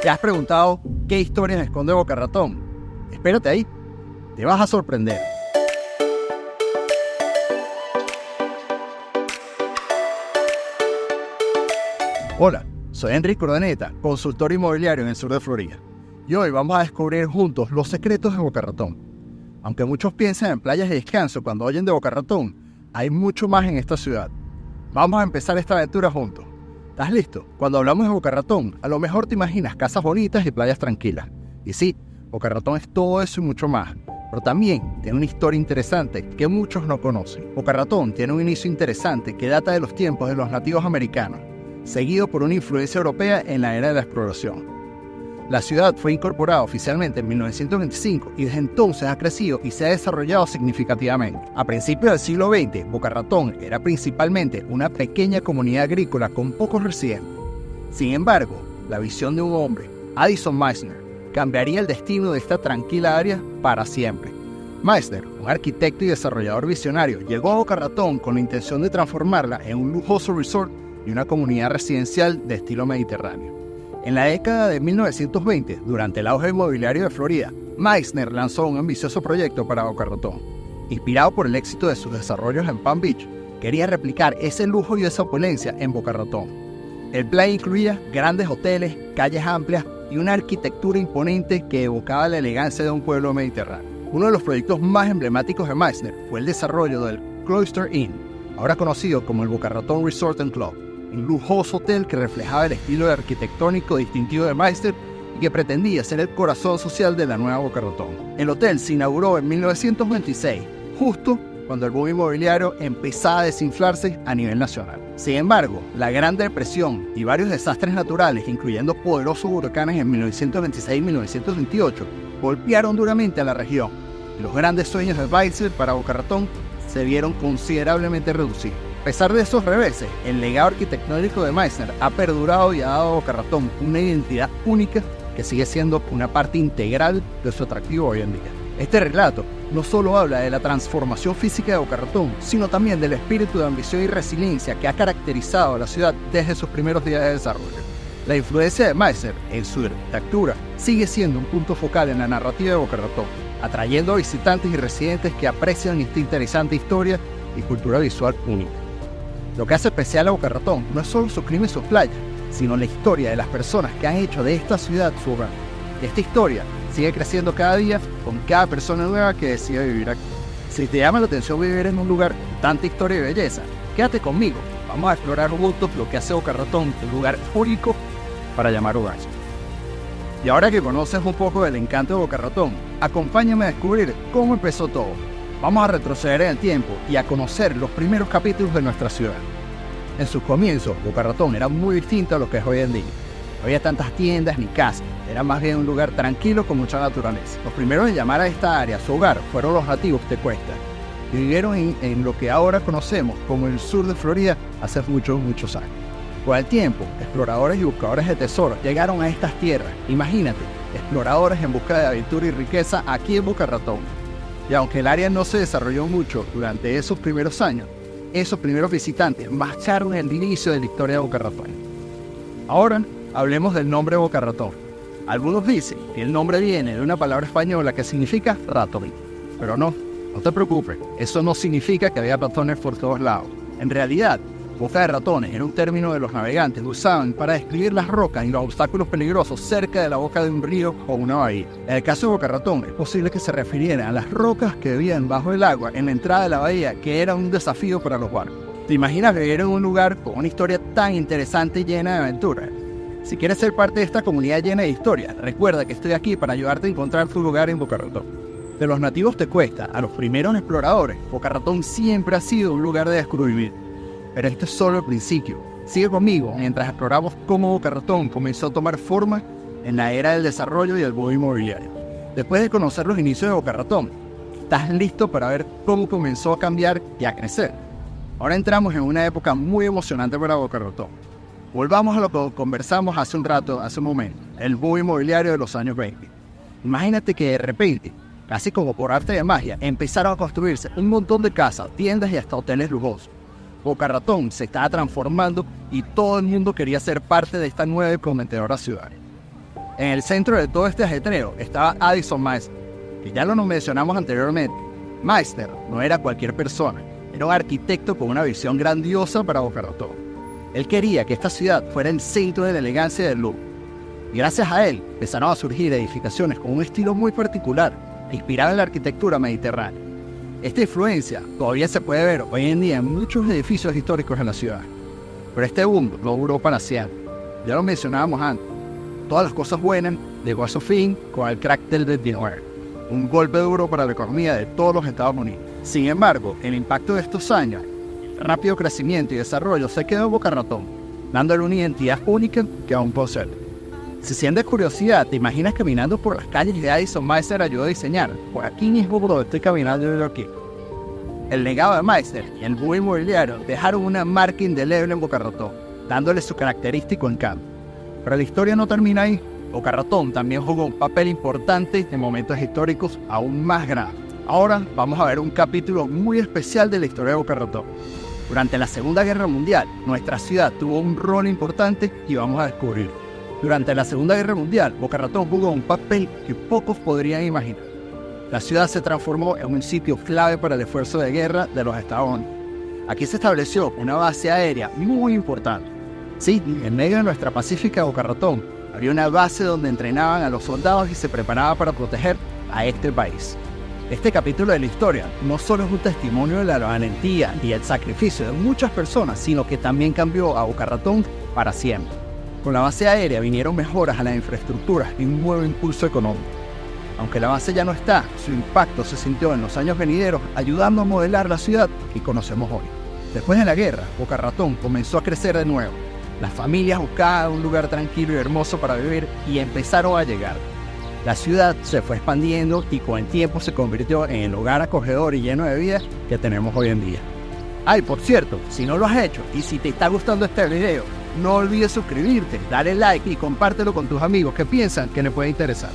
¿Te has preguntado qué historias esconde Boca Ratón? Espérate ahí, te vas a sorprender. Hola, soy Enrique Urdaneta, consultor inmobiliario en el sur de Florida. Y hoy vamos a descubrir juntos los secretos de Boca Ratón. Aunque muchos piensan en playas de descanso cuando oyen de Boca Ratón, hay mucho más en esta ciudad. Vamos a empezar esta aventura juntos. ¿Estás listo? Cuando hablamos de Boca Ratón, a lo mejor te imaginas casas bonitas y playas tranquilas. Y sí, Boca Ratón es todo eso y mucho más. Pero también tiene una historia interesante que muchos no conocen. Boca Ratón tiene un inicio interesante que data de los tiempos de los nativos americanos, seguido por una influencia europea en la era de la exploración. La ciudad fue incorporada oficialmente en 1925 y desde entonces ha crecido y se ha desarrollado significativamente. A principios del siglo XX, Boca Ratón era principalmente una pequeña comunidad agrícola con pocos residentes. Sin embargo, la visión de un hombre, Addison Meissner, cambiaría el destino de esta tranquila área para siempre. Meissner, un arquitecto y desarrollador visionario, llegó a Boca Ratón con la intención de transformarla en un lujoso resort y una comunidad residencial de estilo mediterráneo. En la década de 1920, durante el auge inmobiliario de Florida, Meissner lanzó un ambicioso proyecto para Boca Ratón. Inspirado por el éxito de sus desarrollos en Palm Beach, quería replicar ese lujo y esa opulencia en Boca Ratón. El plan incluía grandes hoteles, calles amplias y una arquitectura imponente que evocaba la elegancia de un pueblo mediterráneo. Uno de los proyectos más emblemáticos de Meissner fue el desarrollo del Cloister Inn, ahora conocido como el Boca Ratón Resort and Club, un lujoso hotel que reflejaba el estilo arquitectónico distintivo de Meissner y que pretendía ser el corazón social de la nueva Boca Ratón. El hotel se inauguró en 1926, justo cuando el boom inmobiliario empezaba a desinflarse a nivel nacional. Sin embargo, la Gran Depresión y varios desastres naturales, incluyendo poderosos huracanes en 1926 y 1928, golpearon duramente a la región, y los grandes sueños de Meissner para Boca Ratón se vieron considerablemente reducidos. A pesar de esos reveses, el legado arquitectónico de Meissner ha perdurado y ha dado a Boca Ratón una identidad única que sigue siendo una parte integral de su atractivo hoy en día. Este relato no solo habla de la transformación física de Boca Ratón, sino también del espíritu de ambición y resiliencia que ha caracterizado a la ciudad desde sus primeros días de desarrollo. La influencia de Meissner en su arquitectura sigue siendo un punto focal en la narrativa de Boca Ratón, atrayendo a visitantes y residentes que aprecian esta interesante historia y cultura visual única. Lo que hace especial a Boca Ratón no es solo su clima y sus playas, sino la historia de las personas que han hecho de esta ciudad su hogar. Esta historia sigue creciendo cada día con cada persona nueva que decide vivir aquí. Si te llama la atención vivir en un lugar con tanta historia y belleza, quédate conmigo. Vamos a explorar juntos lo que hace Boca Ratón un lugar único para llamar hogar. Y ahora que conoces un poco del encanto de Boca Ratón, acompáñame a descubrir cómo empezó todo. Vamos a retroceder en el tiempo y a conocer los primeros capítulos de nuestra ciudad. En sus comienzos, Boca Ratón era muy distinto a lo que es hoy en día. No había tantas tiendas ni casas, era más bien un lugar tranquilo con mucha naturaleza. Los primeros en llamar a esta área su hogar fueron los nativos tecuestas, que vivieron en lo que ahora conocemos como el sur de Florida hace muchos años. Con el tiempo, exploradores y buscadores de tesoros llegaron a estas tierras. Imagínate, exploradores en busca de aventura y riqueza aquí en Boca Ratón. Y aunque el área no se desarrolló mucho durante esos primeros años, esos primeros visitantes marcaron el inicio de la historia de Boca Ratón. Ahora, hablemos del nombre Boca Ratón. Algunos dicen que el nombre viene de una palabra española que significa ratón. Pero no te preocupes, eso no significa que había ratones por todos lados. En realidad, Boca de Ratones era un término de los navegantes que usaban para describir las rocas y los obstáculos peligrosos cerca de la boca de un río o una bahía. En el caso de Boca Ratón, es posible que se refirieran a las rocas que vivían bajo el agua en la entrada de la bahía, que era un desafío para los barcos. ¿Te imaginas vivir en un lugar con una historia tan interesante y llena de aventuras? Si quieres ser parte de esta comunidad llena de historia, recuerda que estoy aquí para ayudarte a encontrar tu lugar en Boca Ratón. De los nativos tecuestas a los primeros exploradores, Boca Ratón siempre ha sido un lugar de descubrimiento. Pero esto es solo el principio. Sigue conmigo mientras exploramos cómo Boca Ratón comenzó a tomar forma en la era del desarrollo y el boom inmobiliario. Después de conocer los inicios de Boca Ratón, ¿estás listo para ver cómo comenzó a cambiar y a crecer? Ahora entramos en una época muy emocionante para Boca Ratón. Volvamos a lo que conversamos hace un momento, el boom inmobiliario de los años 20. Imagínate que de repente, casi como por arte de magia, empezaron a construirse un montón de casas, tiendas y hasta hoteles lujosos. Boca Ratón se estaba transformando y todo el mundo quería ser parte de esta nueva y prometedora ciudad. En el centro de todo este ajetreo estaba Addison Meister, que ya lo nos mencionamos anteriormente. Meister no era cualquier persona, era un arquitecto con una visión grandiosa para Boca Ratón. Él quería que esta ciudad fuera el centro de la elegancia del lujo. Y gracias a él empezaron a surgir edificaciones con un estilo muy particular, inspirado en la arquitectura mediterránea. Esta influencia todavía se puede ver hoy en día en muchos edificios históricos en la ciudad. Pero este boom no duró para siempre. Ya lo mencionábamos antes. Todas las cosas buenas llegó a su fin con el crack del 29, un golpe duro para la economía de todos los Estados Unidos. Sin embargo, el impacto de estos años, el rápido crecimiento y desarrollo se quedó en Boca Ratón, dándole una identidad única que aún posee. Si sientes curiosidad, te imaginas caminando por las calles de Addison Meister ayudó a diseñar. Por aquí mismo por donde estoy caminando yo aquí. El legado de Meister y el boom inmobiliario dejaron una marca indeleble en Boca Ratón, dándole su característico encanto. Pero la historia no termina ahí. Boca Ratón también jugó un papel importante en momentos históricos aún más graves. Ahora vamos a ver un capítulo muy especial de la historia de Boca Ratón. Durante la Segunda Guerra Mundial, nuestra ciudad tuvo un rol importante y vamos a descubrirlo. Durante la Segunda Guerra Mundial, Boca Ratón jugó un papel que pocos podrían imaginar. La ciudad se transformó en un sitio clave para el esfuerzo de guerra de los Estados Unidos. Aquí se estableció una base aérea muy importante. Sí, en medio de nuestra pacífica Boca Ratón, había una base donde entrenaban a los soldados y se preparaban para proteger a este país. Este capítulo de la historia no solo es un testimonio de la valentía y el sacrificio de muchas personas, sino que también cambió a Boca Ratón para siempre. Con la base aérea vinieron mejoras a las infraestructuras y un nuevo impulso económico. Aunque la base ya no está, su impacto se sintió en los años venideros, ayudando a modelar la ciudad que conocemos hoy. Después de la guerra, Boca Ratón comenzó a crecer de nuevo. Las familias buscaban un lugar tranquilo y hermoso para vivir y empezaron a llegar. La ciudad se fue expandiendo y con el tiempo se convirtió en el hogar acogedor y lleno de vida que tenemos hoy en día. Ay, por cierto, si no lo has hecho y si te está gustando este video, no olvides suscribirte, darle like y compártelo con tus amigos que piensan que les puede interesar.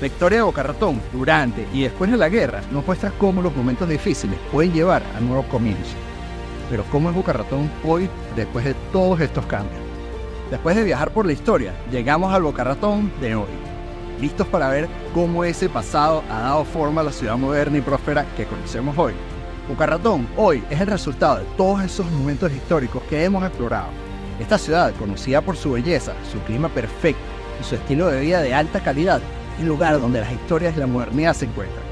La historia de Boca Ratón durante y después de la guerra nos muestra cómo los momentos difíciles pueden llevar a nuevos comienzos. Pero ¿cómo es Boca Ratón hoy después de todos estos cambios? Después de viajar por la historia, llegamos al Boca Ratón de hoy, listos para ver cómo ese pasado ha dado forma a la ciudad moderna y próspera que conocemos hoy. Boca Ratón hoy es el resultado de todos esos momentos históricos que hemos explorado. Esta ciudad, conocida por su belleza, su clima perfecto y su estilo de vida de alta calidad, es el lugar donde las historias y la modernidad se encuentran.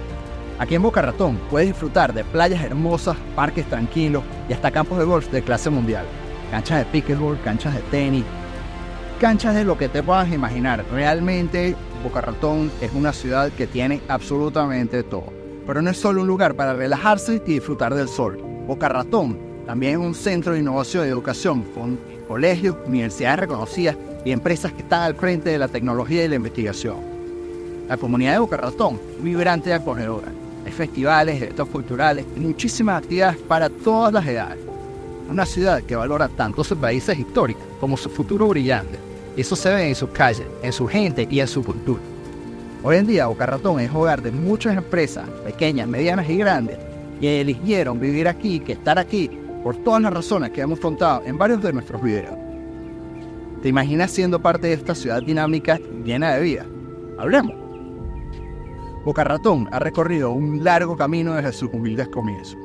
Aquí en Boca Ratón puedes disfrutar de playas hermosas, parques tranquilos y hasta campos de golf de clase mundial, canchas de pickleball, canchas de tenis, canchas de lo que te puedas imaginar. Realmente Boca Ratón es una ciudad que tiene absolutamente todo. Pero no es solo un lugar para relajarse y disfrutar del sol. Boca Ratón también es un centro de innovación y educación con colegios, universidades reconocidas y empresas que están al frente de la tecnología y la investigación. La comunidad de Boca Ratón es vibrante y acogedora. Hay festivales, eventos culturales y muchísimas actividades para todas las edades. Es una ciudad que valora tanto sus raíces históricas como su futuro brillante. Eso se ve en sus calles, en su gente y en su cultura. Hoy en día Boca Ratón es hogar de muchas empresas, pequeñas, medianas y grandes, que eligieron vivir aquí, que estar aquí, por todas las razones que hemos contado en varios de nuestros videos. ¿Te imaginas siendo parte de esta ciudad dinámica llena de vida? Hablemos. Boca Ratón ha recorrido un largo camino desde sus humildes comienzos.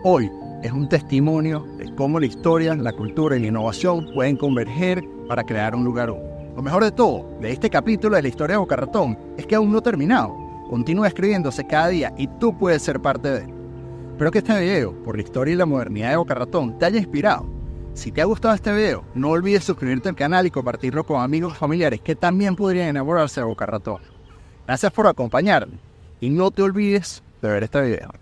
Hoy es un testimonio de cómo la historia, la cultura y la innovación pueden converger para crear un lugar único. Lo mejor de todo, de este capítulo de la historia de Boca Ratón, es que aún no ha terminado. Continúa escribiéndose cada día y tú puedes ser parte de él. Espero que este video, por la historia y la modernidad de Boca Ratón, te haya inspirado. Si te ha gustado este video, no olvides suscribirte al canal y compartirlo con amigos y familiares que también podrían enamorarse de Boca Ratón. Gracias por acompañarme y no te olvides de ver este video.